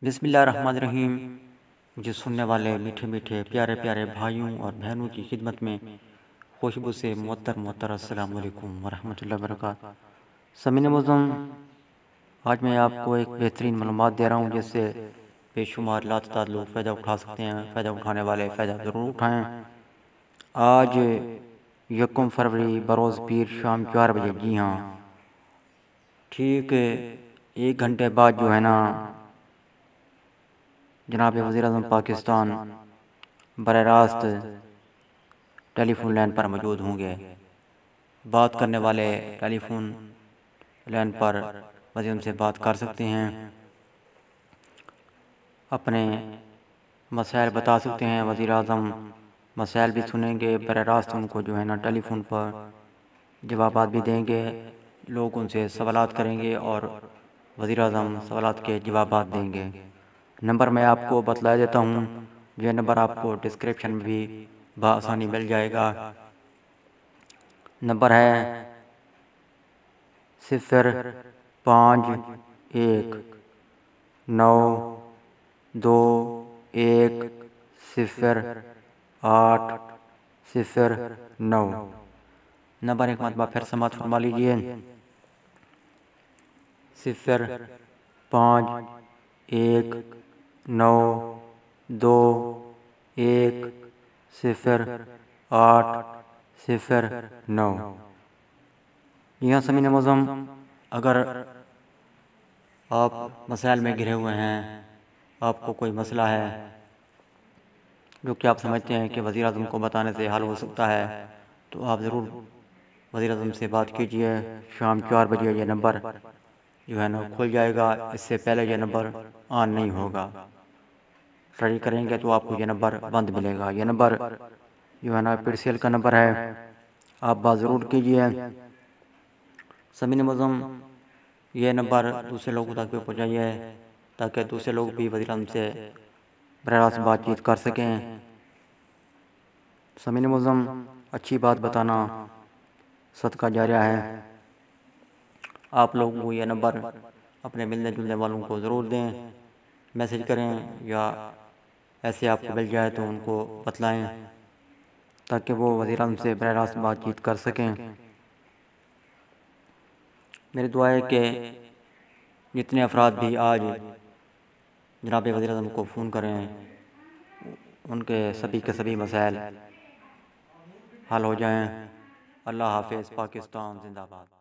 بسم اللہ الرحمن الرحیم۔ مجھے سننے والے میٹھے میٹھے پیارے پیارے بھائیوں اور بہنوں کی خدمت میں خوشبو سے معطر السلام علیکم ورحمۃ اللہ وبرکاتہ۔ سامعین معظم، آج میں آپ کو ایک بہترین معلومات دے رہا ہوں جس سے بے شمار لاتعداد لوگ فائدہ اٹھا سکتے ہیں۔ فائدہ اٹھانے والے فائدہ ضرور اٹھائیں۔ آج 1 فروری بروز پیر شام 4 بجے، جی ہاں ٹھیک 1 گھنٹے بعد جو ہے نا، جناب وزیر اعظم پاکستان براہ راست ٹیلی فون لائن پر موجود ہوں گے۔ بات کرنے والے ٹیلی فون لائن پر وزیر اعظم سے بات کر سکتے ہیں، اپنے مسائل بتا سکتے ہیں۔ وزیر اعظم مسائل بھی سنیں گے، براہ راست ان کو جو ہے نا ٹیلی فون پر جوابات بھی دیں گے۔ لوگ ان سے سوالات کریں گے اور وزیر اعظم سوالات کے جوابات دیں گے۔ نمبر میں آپ کو بتلا دیتا ہوں، یہ نمبر آپ کو ڈسکرپشن میں بھی بآسانی مل جائے گا۔ نمبر ہے 05110808009۔ نمبر ایک مرتبہ پھر سماعت فرما لیجئے، 0511020108009۔ یہاں سامعین معظم، اگر آپ مسائل میں گھرے ہوئے ہیں، آپ کو کوئی مسئلہ ہے جو کہ آپ سمجھتے ہیں کہ وزیر اعظم کو بتانے سے حل ہو سکتا ہے، تو آپ ضرور وزیر اعظم سے بات کیجئے۔ شام 4 بجے یہ نمبر جو ہے نا کھل جائے گا، اس سے پہلے یہ نمبر آن نہیں ہوگا۔ ٹرائی کریں گے تو آپ کو یہ نمبر بند ملے گا۔ یہ نمبر جو ہے نا پڑ سیل کا نمبر ہے، آپ بات ضرور کیجئے۔ سامعین معظم، یہ نمبر دوسرے لوگوں تک بھی پہنچائیے تاکہ دوسرے لوگ بھی وزیر اعظم سے براہ راست بات چیت کر سکیں۔ سامعین معظم، اچھی بات بتانا صدقہ جاریہ ہے۔ آپ لوگوں کو یہ نمبر اپنے ملنے جلنے والوں کو ضرور دیں، میسج کریں یا ایسے آپ کو مل جائے تو ان کو بتلائیں تاکہ وہ وزیر اعظم سے براہ راست بات چیت کر سکیں۔ میری دعا ہے کہ جتنے افراد بھی آج جناب وزیر اعظم کو فون کریں، ان کے سبھی مسائل حل ہو جائیں۔ اللہ حافظ۔ پاکستان زندہ باد۔